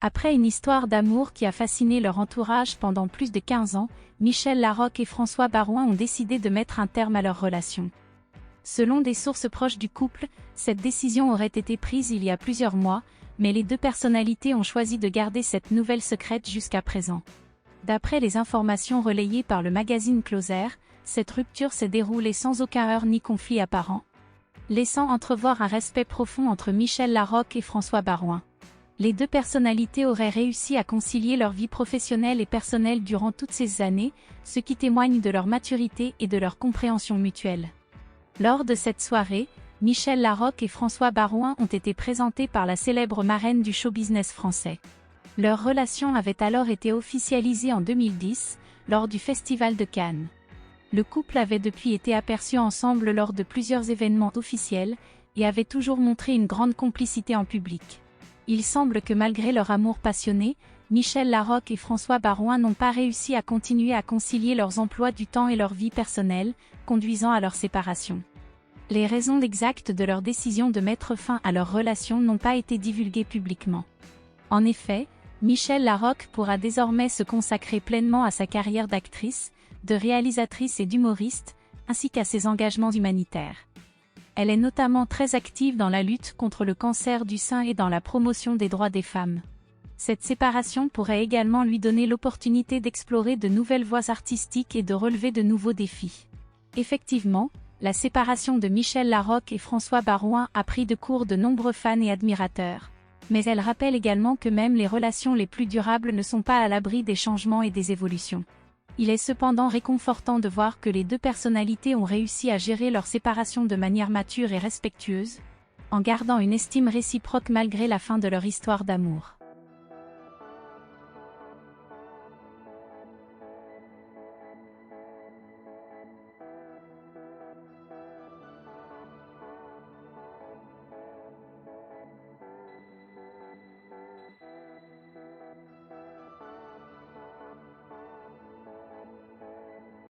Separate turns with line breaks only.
Après une histoire d'amour qui a fasciné leur entourage pendant plus de 15 ans, Michel Larocque et François Baroin ont décidé de mettre un terme à leur relation. Selon des sources proches du couple, cette décision aurait été prise il y a plusieurs mois, mais les deux personnalités ont choisi de garder cette nouvelle secrète jusqu'à présent. D'après les informations relayées par le magazine Closer, cette rupture s'est déroulée sans aucun heurt ni conflit apparent, laissant entrevoir un respect profond entre Michel Larocque et François Baroin. Les deux personnalités auraient réussi à concilier leur vie professionnelle et personnelle durant toutes ces années, ce qui témoigne de leur maturité et de leur compréhension mutuelle. Lors de cette soirée, Michel Larocque et François Baroin ont été présentés par la célèbre marraine du show-business français. Leur relation avait alors été officialisée en 2010, lors du Festival de Cannes. Le couple avait depuis été aperçu ensemble lors de plusieurs événements officiels, et avait toujours montré une grande complicité en public. Il semble que malgré leur amour passionné, Michel Larocque et François Baroin n'ont pas réussi à continuer à concilier leurs emplois du temps et leur vie personnelle, conduisant à leur séparation. Les raisons exactes de leur décision de mettre fin à leur relation n'ont pas été divulguées publiquement. En effet, Michel Larocque pourra désormais se consacrer pleinement à sa carrière d'actrice, de réalisatrice et d'humoriste, ainsi qu'à ses engagements humanitaires. Elle est notamment très active dans la lutte contre le cancer du sein et dans la promotion des droits des femmes. Cette séparation pourrait également lui donner l'opportunité d'explorer de nouvelles voies artistiques et de relever de nouveaux défis. Effectivement, la séparation de Michel Larocque et François Baroin a pris de court de nombreux fans et admirateurs. Mais elle rappelle également que même les relations les plus durables ne sont pas à l'abri des changements et des évolutions. Il est cependant réconfortant de voir que les deux personnalités ont réussi à gérer leur séparation de manière mature et respectueuse, en gardant une estime réciproque malgré la fin de leur histoire d'amour.